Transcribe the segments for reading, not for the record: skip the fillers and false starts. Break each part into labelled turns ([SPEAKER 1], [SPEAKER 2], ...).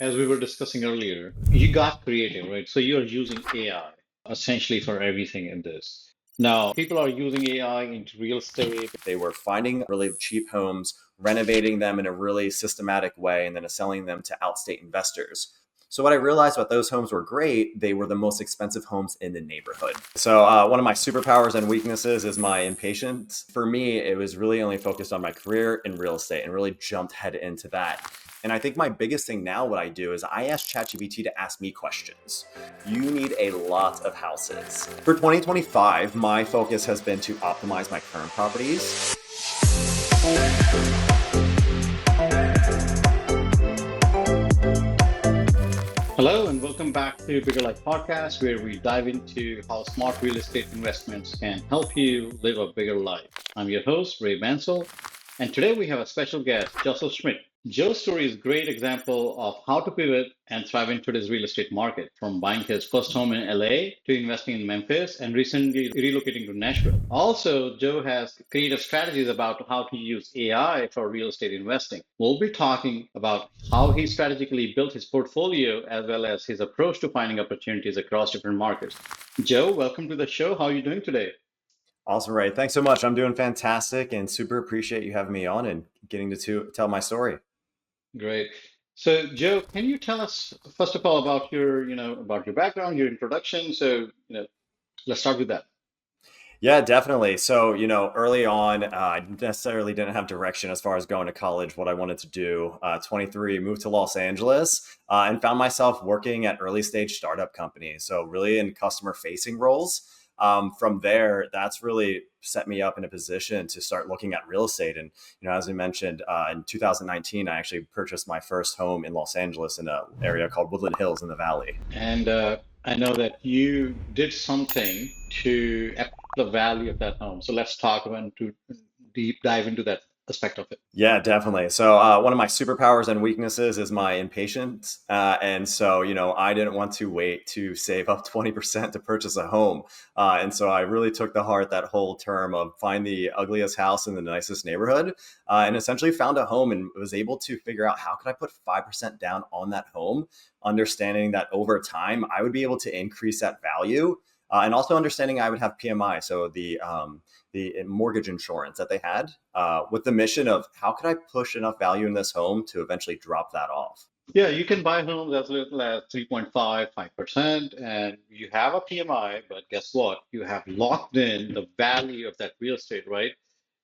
[SPEAKER 1] as we were discussing earlier, you got creative, right? So you're using AI essentially for everything in this. Now, people are using AI into real estate.
[SPEAKER 2] They were finding really cheap homes, renovating them in a really systematic way, and then selling them to outstate investors. So what I realized about those homes were great. They were the most expensive homes in the neighborhood. So one of my superpowers and weaknesses is my impatience. For me, it was really only focused on my career in real estate and really jumped head into that. And I think my biggest thing now, what I do is I ask ChatGPT to ask me questions. You need a lot of houses. For 2025, my focus has been to optimize my current properties.
[SPEAKER 1] Hello, and welcome back to Bigger Life Podcast, where we dive into how smart real estate investments can help you live a bigger life. I'm your host, Ray Mansell, and today we have a special guest, Joseph Schmitt. Joe's story is a great example of how to pivot and thrive in today's real estate market, from buying his first home in LA to investing in Memphis and recently relocating to Nashville. Also, Joe has creative strategies about how to use AI for real estate investing. We'll be talking about how he strategically built his portfolio as well as his approach to finding opportunities across different markets. Joe, welcome to the show. How are you doing today?
[SPEAKER 2] Awesome, Ray. Thanks so much. I'm doing fantastic and super appreciate you having me on and getting to tell my story.
[SPEAKER 1] Great. So, Joe, can you tell us first of all about about your background, your introduction? Let's start with that.
[SPEAKER 2] Yeah, definitely. So, early on, I necessarily didn't have direction as far as going to college, what I wanted to do. 23, moved to Los Angeles and found myself working at early stage startup companies. So, really in customer facing roles. From there, that's really set me up in a position to start looking at real estate. And, as I mentioned, in 2019, I actually purchased my first home in Los Angeles in an area called Woodland Hills in the Valley.
[SPEAKER 1] And I know that you did something to up the value of that home. So let's talk about to deep dive into that aspect of it.
[SPEAKER 2] Yeah, definitely. So one of my superpowers and weaknesses is my impatience. And so, I didn't want to wait to save up 20% to purchase a home. And so I really took to heart that whole term of find the ugliest house in the nicest neighborhood, and essentially found a home and was able to figure out how could I put 5% down on that home, understanding that over time I would be able to increase that value. And also understanding I would have PMI, so the mortgage insurance that they had, with the mission of how could I push enough value in this home to eventually drop that off.
[SPEAKER 1] Yeah, you can buy homes as little as 3.5, 5%, and you have a PMI, but guess what? You have locked in the value of that real estate, right?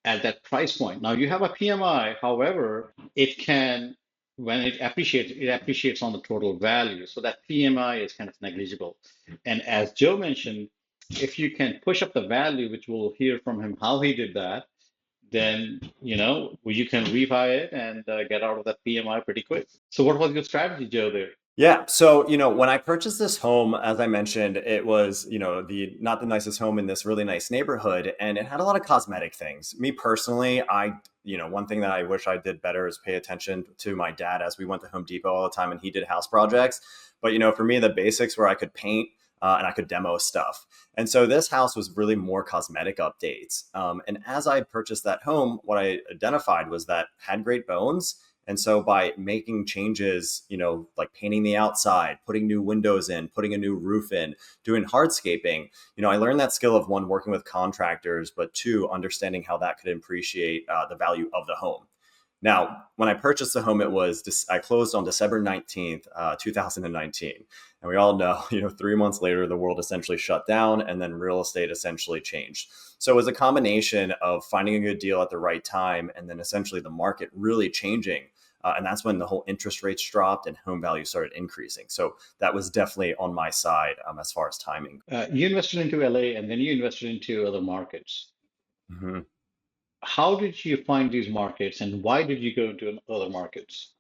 [SPEAKER 1] At that price point. Now you have a PMI, however, it can, when it appreciates on the total value. So that PMI is kind of negligible. And as Joe mentioned, if you can push up the value, which we'll hear from him how he did that, then you can refi it and get out of that PMI pretty quick. So what was your strategy, Joe, there?
[SPEAKER 2] Yeah. So, when I purchased this home, as I mentioned, it was, the not the nicest home in this really nice neighborhood. And it had a lot of cosmetic things. Me personally, one thing that I wish I did better is pay attention to my dad as we went to Home Depot all the time and he did house projects. But, for me, the basics where I could paint and I could demo stuff. And so this house was really more cosmetic updates. And as I purchased that home, what I identified was that had great bones. And so by making changes, like painting the outside, putting new windows in, putting a new roof in, doing hardscaping, I learned that skill of one, working with contractors, but two, understanding how that could appreciate the value of the home. Now, when I purchased the home, I closed on December 19th, 2019. And we all know, 3 months later, the world essentially shut down and then real estate essentially changed. So it was a combination of finding a good deal at the right time and then essentially the market really changing. And that's when the whole interest rates dropped and home value started increasing. So that was definitely on my side as far as timing.
[SPEAKER 1] You invested into LA and then you invested into other markets.
[SPEAKER 2] Mhm.
[SPEAKER 1] How did you find these markets and why did you go into other markets?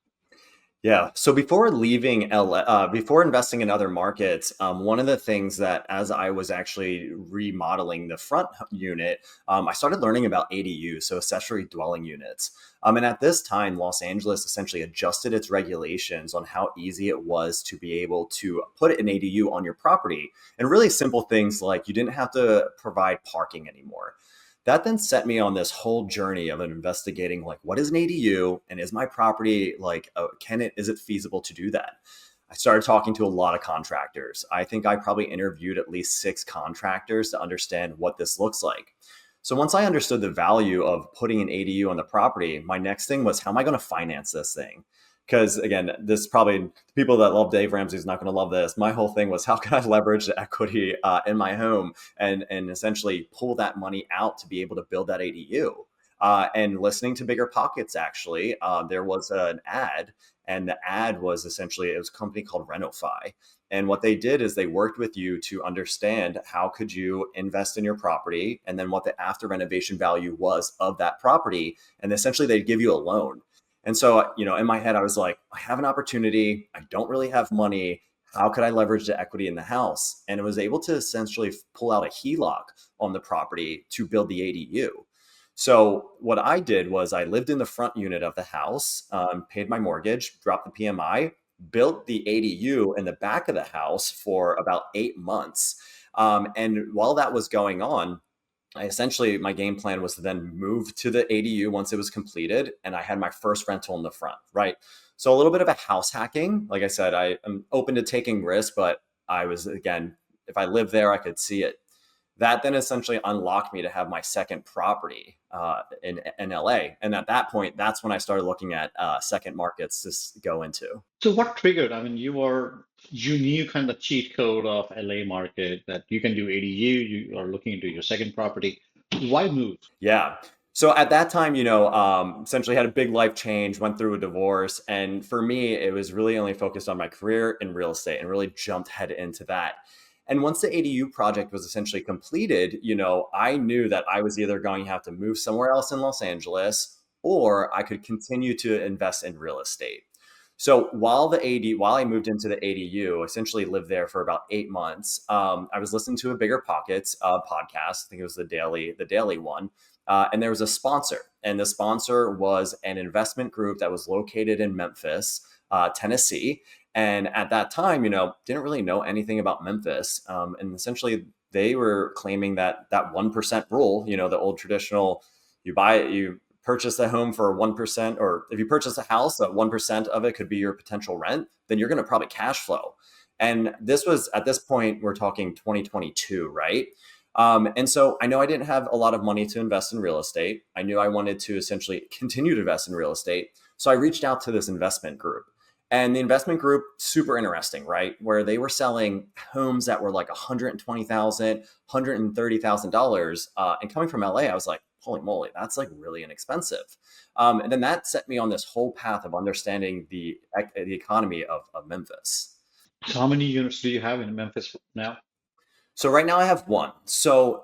[SPEAKER 2] Yeah. So before leaving LA, before investing in other markets, one of the things that as I was actually remodeling the front unit, I started learning about ADUs, so accessory dwelling units. And at this time, Los Angeles essentially adjusted its regulations on how easy it was to be able to put an ADU on your property. And really simple things like you didn't have to provide parking anymore. That then set me on this whole journey of investigating like what is an ADU and is my property like is it feasible to do that? I started talking to a lot of contractors. I think I probably interviewed at least 6 contractors to understand what this looks like. So once I understood the value of putting an ADU on the property, my next thing was how am I going to finance this thing? Because again, this probably people that love Dave Ramsey is not going to love this. My whole thing was how can I leverage the equity in my home and essentially pull that money out to be able to build that ADU. And listening to Bigger Pockets, actually, there was an ad, and the ad was essentially it was a company called Renofi. And what they did is they worked with you to understand how could you invest in your property and then what the after renovation value was of that property. And essentially they'd give you a loan. And so, in my head, I was like, I have an opportunity. I don't really have money. How could I leverage the equity in the house? And I was able to essentially pull out a HELOC on the property to build the ADU. So what I did was I lived in the front unit of the house, paid my mortgage, dropped the PMI, built the ADU in the back of the house for about 8 months. And while that was going on, my game plan was to then move to the ADU once it was completed, and I had my first rental in the front, right? So a little bit of a house hacking. Like I said, I am open to taking risks, but I was, again, if I lived there, I could see it. That then essentially unlocked me to have my second property in LA. And at that point, that's when I started looking at second markets to go into.
[SPEAKER 1] So what triggered? I mean, you knew kind of the cheat code of LA market that you can do ADU, you are looking into your second property. Why move?
[SPEAKER 2] Yeah. So at that time, essentially had a big life change, went through a divorce. And for me, it was really only focused on my career in real estate and really jumped head into that. And once the ADU project was essentially completed, I knew that I was either going to have to move somewhere else in Los Angeles or I could continue to invest in real estate. So while I moved into the ADU, essentially lived there for about 8 months. I was listening to a Bigger Pockets podcast. I think it was the daily one, and there was a sponsor, and the sponsor was an investment group that was located in Memphis, Tennessee. And at that time, didn't really know anything about Memphis, and essentially they were claiming that 1% rule, the old traditional, you purchase a home for 1%, or if you purchase a house, that 1% of it could be your potential rent, then you're going to probably cash flow. And this was at this point, we're talking 2022, right? And so I know I didn't have a lot of money to invest in real estate. I knew I wanted to essentially continue to invest in real estate. So I reached out to this investment group. And the investment group, super interesting, right? Where they were selling homes that were like $120,000, $130,000. And coming from LA, I was like, holy moly, that's like really inexpensive. And then that set me on this whole path of understanding the economy of Memphis.
[SPEAKER 1] So how many units do you have in Memphis now?
[SPEAKER 2] So right now I have one. So,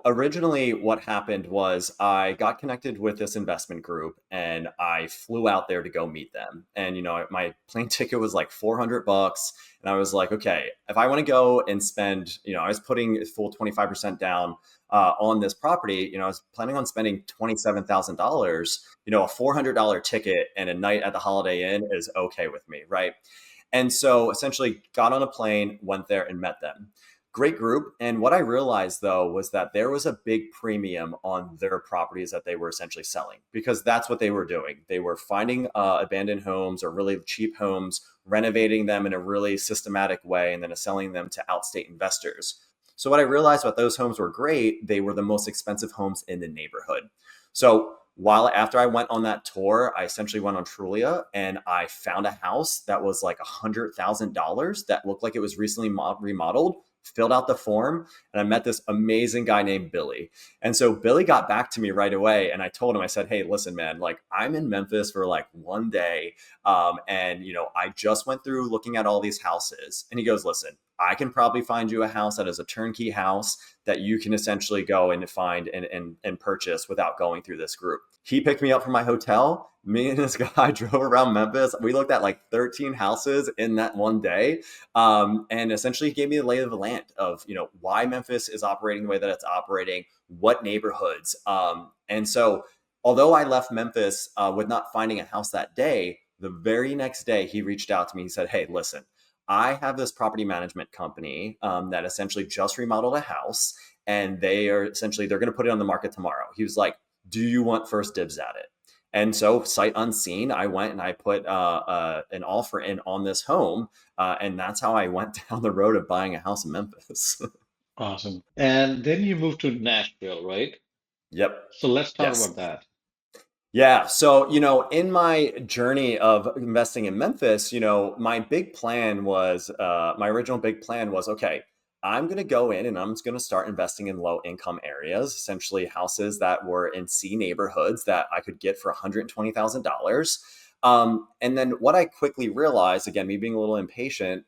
[SPEAKER 2] originally what happened was I got connected with this investment group and I flew out there to go meet them. And, my plane ticket was like $400. And I was like, okay, if I want to go and spend, I was putting full 25% down on this property, I was planning on spending $27,000, a $400 ticket and a night at the Holiday Inn is okay with me. Right. And so essentially got on a plane, went there and met them. Great group. And what I realized though was that there was a big premium on their properties that they were essentially selling because that's what they were doing. They were finding abandoned homes or really cheap homes, renovating them in a really systematic way, and then selling them to outstate investors. So what I realized about those homes were great. They were the most expensive homes in the neighborhood. So after I went on that tour, I essentially went on Trulia and I found a house that was like $100,000 that looked like it was recently remodeled, filled out the form, and I met this amazing guy named Billy. And so Billy got back to me right away, and I told him, I said, hey, listen, man, like I'm in Memphis for like one day. And I just went through looking at all these houses. And he goes, listen, I can probably find you a house that is a turnkey house that you can essentially go and find and purchase without going through this group. He picked me up from my hotel. Me and this guy drove around Memphis. We looked at like 13 houses in that one day. And essentially gave me the lay of the land of, why Memphis is operating the way that it's operating, what neighborhoods. And so although I left Memphis with not finding a house that day, the very next day he reached out to me. He said, hey, listen, I have this property management company that essentially just remodeled a house and they're going to put it on the market tomorrow. He was like, do you want first dibs at it? And so, sight unseen, I went and I put an offer in on this home, and that's how I went down the road of buying a house in Memphis.
[SPEAKER 1] Awesome. And then you moved to Nashville, right?
[SPEAKER 2] Yep.
[SPEAKER 1] So let's talk
[SPEAKER 2] Yes.
[SPEAKER 1] about that.
[SPEAKER 2] Yeah. So, in my journey of investing in Memphis, my original big plan was, okay, I'm going to go in and I'm just going to start investing in low income areas, essentially houses that were in C neighborhoods that I could get for $120,000. And then what I quickly realized, again, me being a little impatient,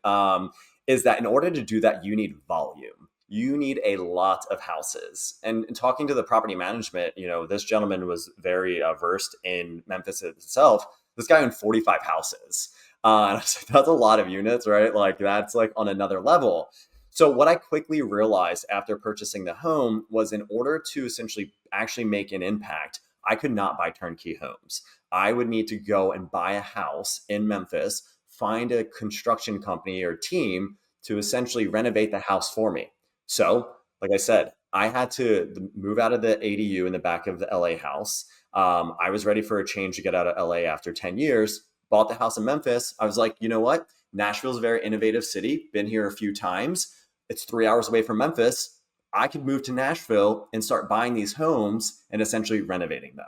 [SPEAKER 2] is that in order to do that, you need volume. You need a lot of houses. And talking to the property management, this gentleman was very versed in Memphis itself. This guy owned 45 houses. And I was like, that's a lot of units, right? Like that's like on another level. So what I quickly realized after purchasing the home was in order to essentially actually make an impact, I could not buy turnkey homes. I would need to go and buy a house in Memphis, find a construction company or team to essentially renovate the house for me. So, like I said, I had to move out of the ADU in the back of the LA house. I was ready for a change to get out of LA after 10 years, bought the house in Memphis. I was like, you know what? Nashville's a very innovative city, been here a few times. It's 3 hours away from Memphis. I could move to Nashville and start buying these homes and essentially renovating them.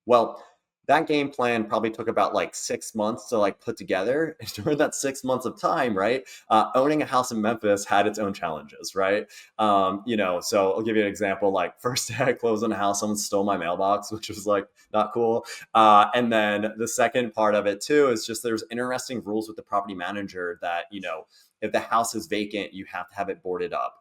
[SPEAKER 2] Well, that game plan probably took about like 6 months to like put together. And during that 6 months of time, right, owning a house in Memphis had its own challenges, right? So I'll give you an example. Like first day I closed on a house, someone stole my mailbox, which was like not cool. And then the second part of it too is just there's interesting rules with the property manager that, if the house is vacant, you have to have it boarded up.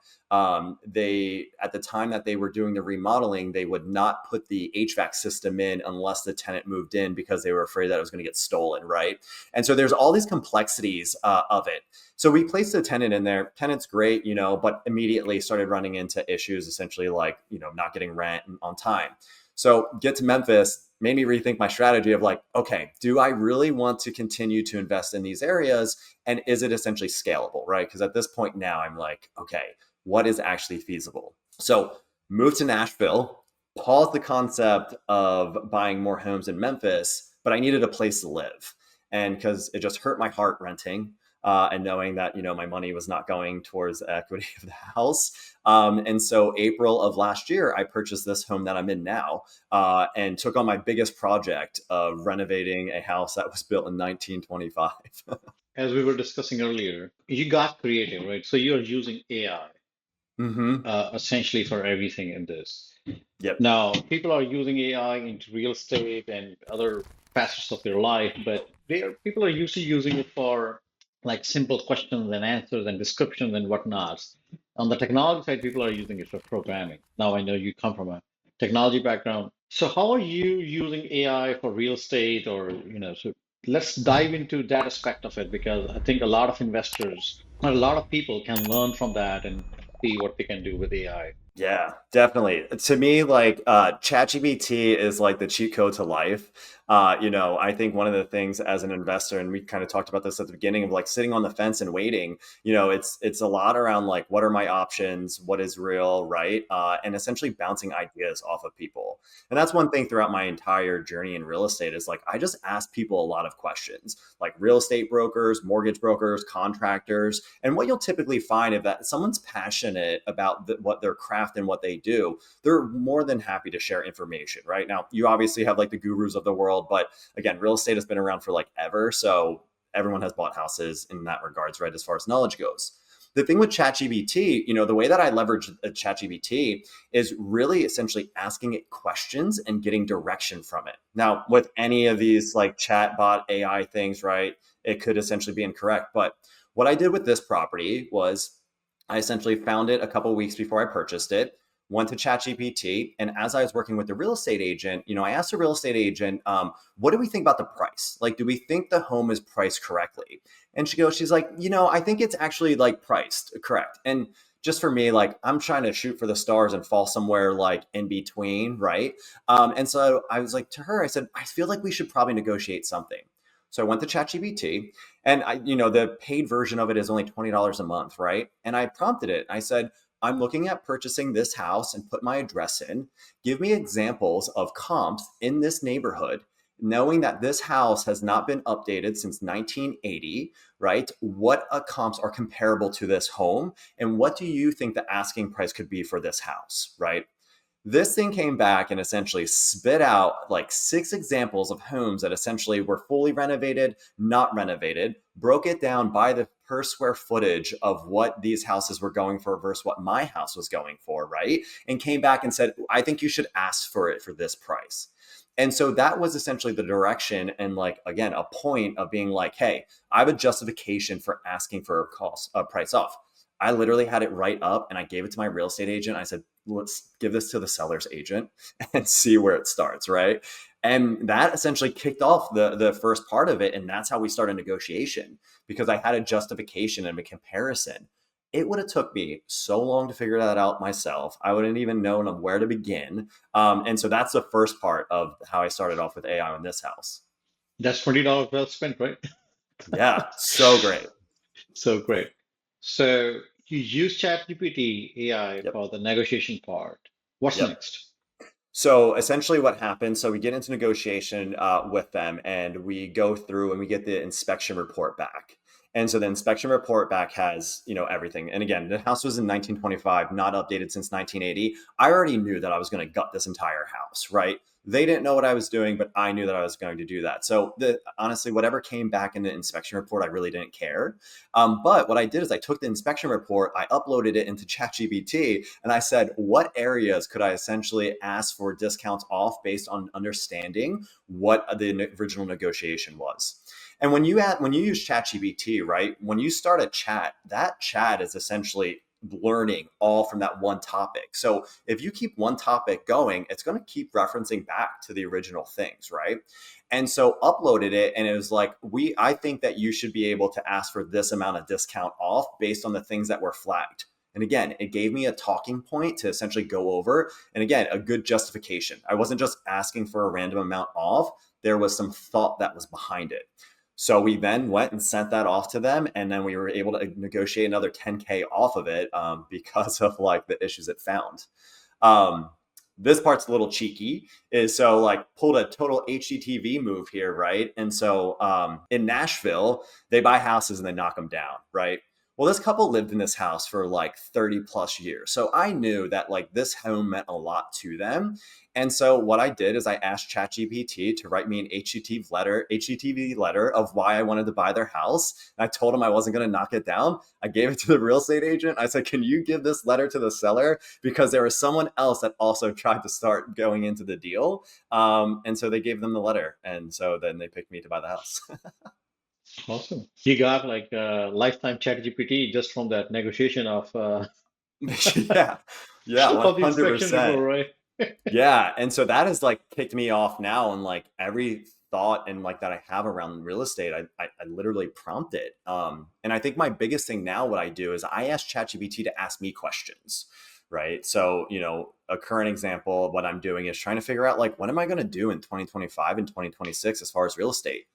[SPEAKER 2] They, at the time that they were doing the remodeling, they would not put the HVAC system in unless the tenant moved in because they were afraid that it was going to get stolen, right? And so there's all these complexities of it. So we placed a tenant in there. Tenant's great, but immediately started running into issues, essentially like, not getting rent on time. So get to Memphis, made me rethink my strategy of like, okay, do I really want to continue to invest in these areas? And is it essentially scalable, right? Because at this point now I'm like, okay, what is actually feasible? So moved to Nashville, paused the concept of buying more homes in Memphis, but I needed a place to live. And because it just hurt my heart renting, and knowing that my money was not going towards the equity of the house. And so April of last year, I purchased this home that I'm in now, and took on my biggest project of renovating a house that was built in 1925.
[SPEAKER 1] As we were discussing earlier, you got creative, right? So you're using AI
[SPEAKER 2] Mm-hmm.
[SPEAKER 1] essentially for everything in this.
[SPEAKER 2] Yep.
[SPEAKER 1] Now, people are using AI into real estate and other facets of their life, but people are usually using it for like simple questions and answers and descriptions and whatnot. On the technology side, people are using it for programming. Now, I know you come from a technology background. So how are you using AI for real estate or, so let's dive into that aspect of it because I think a lot of investors, a lot of people can learn from that and see what they can do with AI.
[SPEAKER 2] Yeah, definitely. To me, like ChatGPT is like the cheat code to life. I think one of the things as an investor, and we kind of talked about this at the beginning of like sitting on the fence and waiting. It's a lot around like what are my options, what is real, right, and essentially bouncing ideas off of people. And that's one thing throughout my entire journey in real estate is like I just ask people a lot of questions, like real estate brokers, mortgage brokers, contractors, and what you'll typically find is that someone's passionate about what their craft and what they do, they're more than happy to share information, right? Now, you obviously have like the gurus of the world, but again, real estate has been around for like ever. So everyone has bought houses in that regards, right? As far as knowledge goes. The thing with ChatGPT, the way that I leverage ChatGPT is really essentially asking it questions and getting direction from it. Now, with any of these like chatbot AI things, right, it could essentially be incorrect. But what I did with this property was I essentially found it a couple of weeks before I purchased it, went to ChatGPT, and as I was working with the real estate agent, I asked the real estate agent, "What do we think about the price? Like, do we think the home is priced correctly?" And she's like, "I think it's actually like priced correct." And just for me, like I'm trying to shoot for the stars and fall somewhere like in between, right? And so I was like to her, I said, "I feel like we should probably negotiate something." So I went to ChatGPT, and the paid version of it is only $20 a month, right? And I prompted it. I said, I'm looking at purchasing this house and put my address in. Give me examples of comps in this neighborhood, knowing that this house has not been updated since 1980, right? What comps are comparable to this home? And what do you think the asking price could be for this house, right? This thing came back and essentially spit out like 6 examples of homes that essentially were fully renovated, not renovated, broke it down by the per square footage of what these houses were going for versus what my house was going for, right? And came back and said, I think you should ask for it for this price. And so that was essentially the direction and like again a point of being like, hey, I have a justification for asking for a price off. I literally had it right up and I gave it to my real estate agent. I said, let's give this to the seller's agent and see where it starts, right? And that essentially kicked off the first part of it. And that's how we started negotiation because I had a justification and a comparison. It would have took me so long to figure that out myself. I wouldn't even known where to begin. And so that's the first part of how I started off with AI on this house.
[SPEAKER 1] That's $20 well spent, right?
[SPEAKER 2] Yeah, so great.
[SPEAKER 1] So great. So you use ChatGPT AI
[SPEAKER 2] Yep.
[SPEAKER 1] for the negotiation part. What's
[SPEAKER 2] Yep.
[SPEAKER 1] next?
[SPEAKER 2] So essentially, what happens? So we get into negotiation with them, and we go through and we get the inspection report back. And so the inspection report back has everything. And again, the house was in 1925, not updated since 1980. I already knew that I was going to gut this entire house, right? They didn't know what I was doing, but I knew that I was going to do that. So honestly, whatever came back in the inspection report, I really didn't care. But what I did is I took the inspection report, I uploaded it into ChatGPT, and I said, what areas could I essentially ask for discounts off based on understanding what the original negotiation was? And when you use ChatGPT, right, when you start a chat, that chat is essentially learning all from that one topic. So if you keep one topic going, it's going to keep referencing back to the original things, right? And so uploaded it and it was like, I think that you should be able to ask for this amount of discount off based on the things that were flagged. And again, it gave me a talking point to essentially go over. And again, a good justification. I wasn't just asking for a random amount off. There was some thought that was behind it. So we then went and sent that off to them, and then we were able to negotiate another 10K off of it because of like the issues it found. Um, this part's a little cheeky, is so like pulled a total HGTV move here, right? And so in Nashville, they buy houses and they knock them down, right? Well, this couple lived in this house for like 30 plus years. So I knew that like this home meant a lot to them. And so what I did is I asked ChatGPT to write me an HGTV letter of why I wanted to buy their house. And I told him I wasn't going to knock it down. I gave it to the real estate agent. I said, can you give this letter to the seller? Because there was someone else that also tried to start going into the deal. And so they gave them the letter. And so then they picked me to buy the house.
[SPEAKER 1] Awesome. You got like lifetime ChatGPT just from that negotiation of
[SPEAKER 2] Yeah. Yeah.
[SPEAKER 1] of the inspection
[SPEAKER 2] 100%.
[SPEAKER 1] report, right?
[SPEAKER 2] Yeah. And so that has like kicked me off now. And like every thought and like that I have around real estate, I literally prompt it. And I think my biggest thing now, what I do is I ask ChatGPT to ask me questions. Right. So, a current example of what I'm doing is trying to figure out like, what am I going to do in 2025 and 2026 as far as real estate?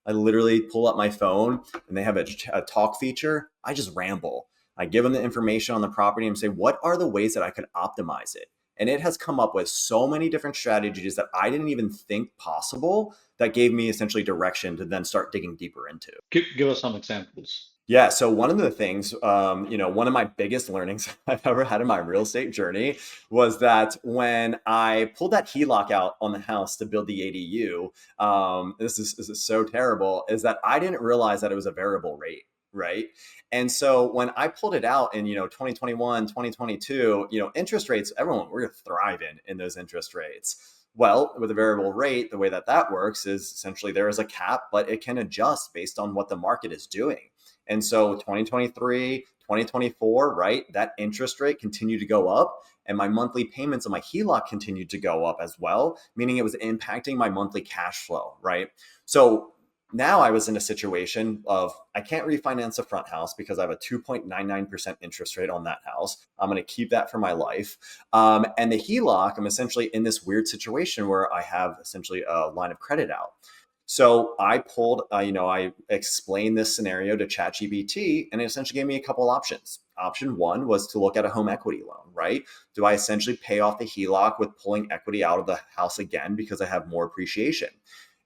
[SPEAKER 2] I literally pull up my phone and they have a talk feature. I just ramble. I give them the information on the property and say, what are the ways that I could optimize it? And it has come up with so many different strategies that I didn't even think possible that gave me essentially direction to then start digging deeper into.
[SPEAKER 1] Give us some examples.
[SPEAKER 2] Yeah. So one of the things, one of my biggest learnings I've ever had in my real estate journey was that when I pulled that HELOC out on the house to build the ADU, this is so terrible, is that I didn't realize that it was a variable rate. Right. And so when I pulled it out in, 2021, 2022, interest rates, everyone, we're thriving in those interest rates. Well, with a variable rate, the way that that works is essentially there is a cap, but it can adjust based on what the market is doing. And so 2023, 2024, right, that interest rate continued to go up and my monthly payments on my HELOC continued to go up as well, meaning it was impacting my monthly cash flow, right? So now I was in a situation of I can't refinance the front house because I have a 2.99% interest rate on that house. I'm going to keep that for my life. And the HELOC, I'm essentially in this weird situation where I have essentially a line of credit out. So I pulled, I explained this scenario to ChatGPT and it essentially gave me a couple options. Option one was to look at a home equity loan, right? Do I essentially pay off the HELOC with pulling equity out of the house again because I have more appreciation?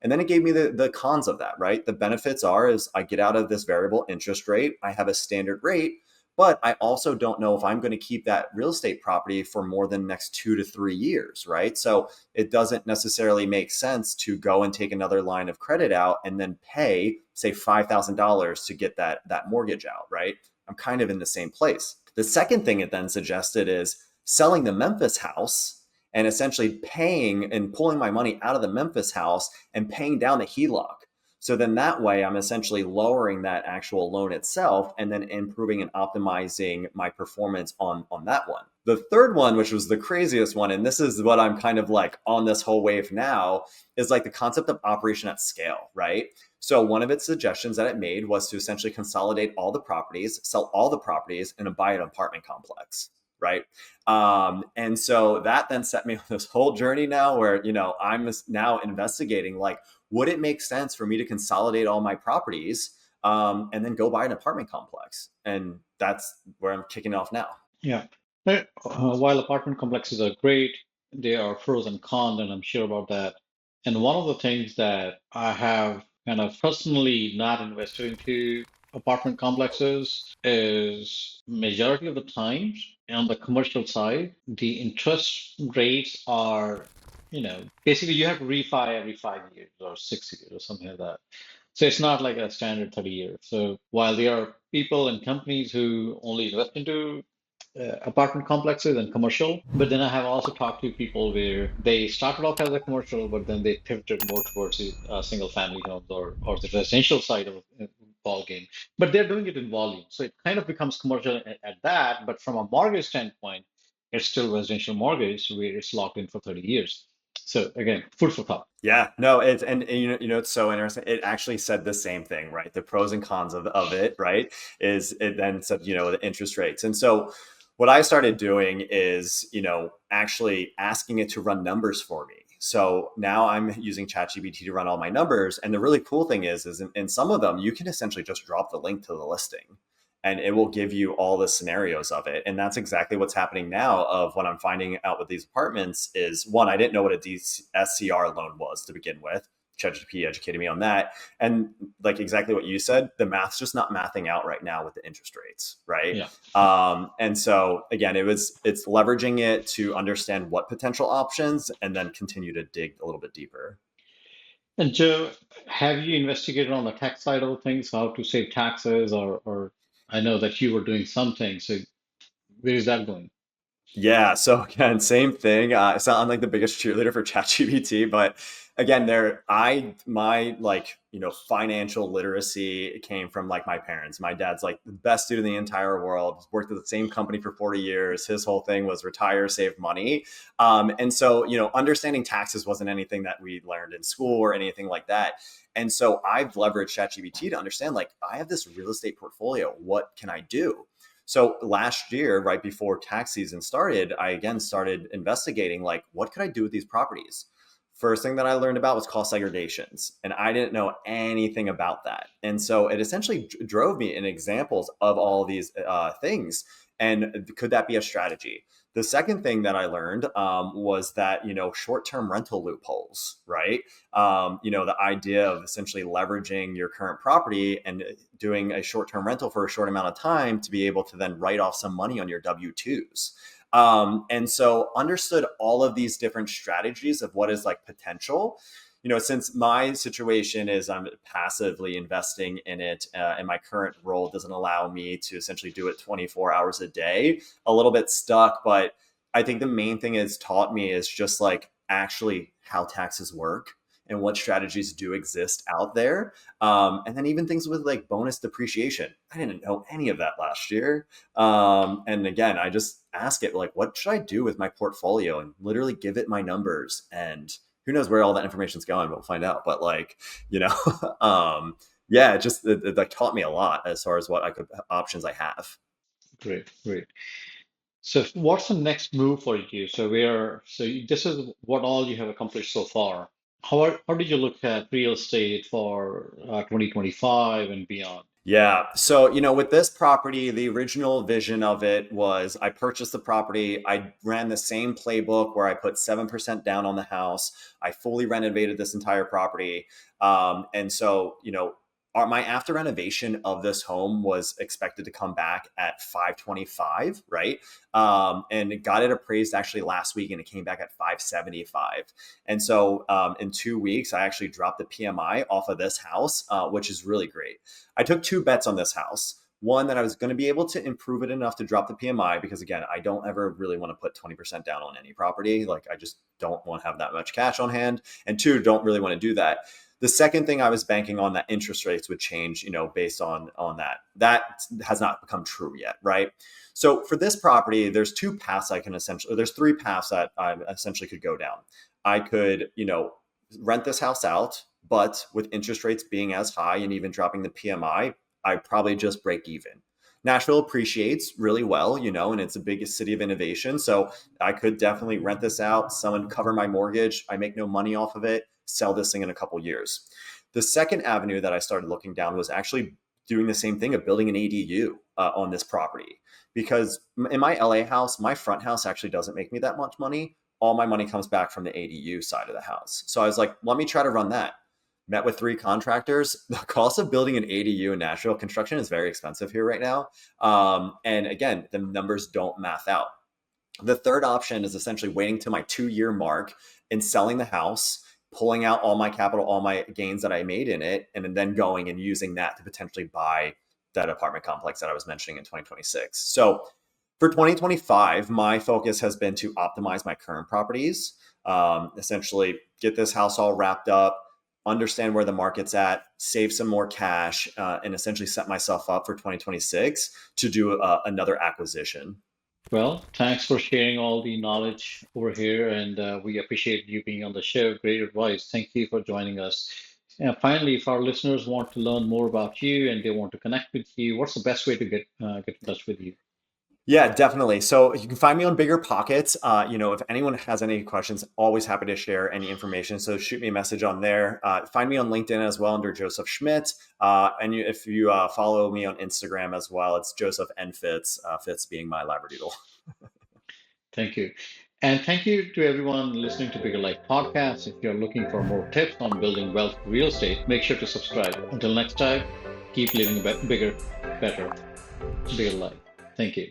[SPEAKER 2] And then it gave me the cons of that, right? The benefits are is I get out of this variable interest rate, I have a standard rate, but I also don't know if I'm going to keep that real estate property for more than the next 2 to 3 years, right? So it doesn't necessarily make sense to go and take another line of credit out and then pay, say, $5,000 to get that mortgage out, right? I'm kind of in the same place. The second thing it then suggested is selling the Memphis house and essentially paying and pulling my money out of the Memphis house and paying down the HELOC. So then that way, I'm essentially lowering that actual loan itself and then improving and optimizing my performance on that one. The third one, which was the craziest one, and this is what I'm kind of like on this whole wave now, is like the concept of operation at scale, right? So one of its suggestions that it made was to essentially consolidate all the properties, sell all the properties, and buy an apartment complex, right? And so that then set me on this whole journey now where, I'm now investigating like, would it make sense for me to consolidate all my properties and then go buy an apartment complex? And that's where I'm kicking off now.
[SPEAKER 1] Yeah. While apartment complexes are great, there are pros and cons, and I'm sure about that. And one of the things that I have kind of personally not invested into apartment complexes is majority of the times on the commercial side, the interest rates are, basically you have to refi every 5 years or 6 years or something like that. So it's not like a standard 30 years. So while there are people and companies who only invest into apartment complexes and commercial. But then I have also talked to people where they started off as a commercial, but then they pivoted more towards the single family homes or the residential side of the ball game. But they're doing it in volume. So it kind of becomes commercial at that. But from a mortgage standpoint, it's still residential mortgage where it's locked in for 30 years. So again, food for thought.
[SPEAKER 2] Yeah, no, it's and it's so interesting. It actually said the same thing, right? The pros and cons of it, right? Is it then said, the interest rates. And so what I started doing is, actually asking it to run numbers for me. So now I'm using ChatGPT to run all my numbers. And the really cool thing is in some of them, you can essentially just drop the link to the listing and it will give you all the scenarios of it. And that's exactly what's happening now of what I'm finding out with these apartments is one, I didn't know what a DSCR loan was to begin with. ChatGPT educated me on that. And like exactly what you said, the math's just not mathing out right now with the interest rates, right?
[SPEAKER 1] Yeah.
[SPEAKER 2] And so again, it's leveraging it to understand what potential options and then continue to dig a little bit deeper.
[SPEAKER 1] And Joe, have you investigated on the tax side of things, how to save taxes, or I know that you were doing something. So where is that going?
[SPEAKER 2] Yeah. So again, same thing. It's not I'm like the biggest cheerleader for ChatGPT, but again, my like financial literacy came from like my parents. My dad's like the best dude in the entire world. Worked at the same company for 40 years. His whole thing was retire, save money. And so understanding taxes wasn't anything that we learned in school or anything like that. And so I've leveraged ChatGPT to understand like I have this real estate portfolio. What can I do? So last year, right before tax season started, I again started investigating like, what could I do with these properties? First thing that I learned about was cost segregations, and I didn't know anything about that. And so it essentially drove me in examples of all of these things. And could that be a strategy? The second thing that I learned was that, short-term rental loopholes, right? The idea of essentially leveraging your current property and doing a short-term rental for a short amount of time to be able to then write off some money on your W-2s. And so understood all of these different strategies of what is like potential. Since my situation is I'm passively investing in it and my current role doesn't allow me to essentially do it 24 hours a day, a little bit stuck. But I think the main thing it's taught me is just like actually how taxes work and what strategies do exist out there. And then even things with like bonus depreciation. I didn't know any of that last year. And again, I just ask it like, what should I do with my portfolio and literally give it my numbers and who knows where all that information is going, we'll find out. But like, yeah, it like taught me a lot as far as what options I have.
[SPEAKER 1] Great, great. So what's the next move for you? This is what all you have accomplished so far. How did you look at real estate for 2025 and beyond?
[SPEAKER 2] Yeah. So, with this property, the original vision of it was I purchased the property. I ran the same playbook where I put 7% down on the house. I fully renovated this entire property. And so, my after renovation of this home was expected to come back at 525, right? And it got it appraised actually last week and it came back at 575. And so, in 2 weeks, I actually dropped the PMI off of this house, which is really great. I took two bets on this house. One, that I was going to be able to improve it enough to drop the PMI because, again, I don't ever really want to put 20% down on any property. Like, I just don't want to have that much cash on hand. And two, don't really want to do that. The second thing I was banking on that interest rates would change, based on that. That has not become true yet, right? So for this property, there's there's three paths that I essentially could go down. I could, rent this house out, but with interest rates being as high and even dropping the PMI, I probably just break even. Nashville appreciates really well, and it's the biggest city of innovation. So I could definitely rent this out, someone cover my mortgage. I make no money off of it, sell this thing in a couple years. The second avenue that I started looking down was actually doing the same thing of building an ADU on this property. Because in my LA house, my front house actually doesn't make me that much money. All my money comes back from the ADU side of the house. So I was like, let me try to run that. Met with three contractors. The cost of building an ADU in Nashville, construction is very expensive here right now. And again, the numbers don't math out. The third option is essentially waiting to my 2-year mark and selling the house, pulling out all my capital, all my gains that I made in it, and then going and using that to potentially buy that apartment complex that I was mentioning in 2026. So for 2025, my focus has been to optimize my current properties, essentially get this house all wrapped up, understand where the market's at, save some more cash, and essentially set myself up for 2026 to do another acquisition.
[SPEAKER 1] Well, thanks for sharing all the knowledge over here, and we appreciate you being on the show. Great advice. Thank you for joining us. And finally, if our listeners want to learn more about you and they want to connect with you, what's the best way to get in touch with you?
[SPEAKER 2] Yeah, definitely. So you can find me on Bigger Pockets. If anyone has any questions, always happy to share any information. So shoot me a message on there. Find me on LinkedIn as well under Joseph Schmitt. If you follow me on Instagram as well, it's Joseph N Fitz, Fitz being my Labradoodle.
[SPEAKER 1] Thank you. And thank you to everyone listening to Bigger Life Podcast. If you're looking for more tips on building wealth through real estate, make sure to subscribe. Until next time, keep living bigger, better, bigger life. Thank you.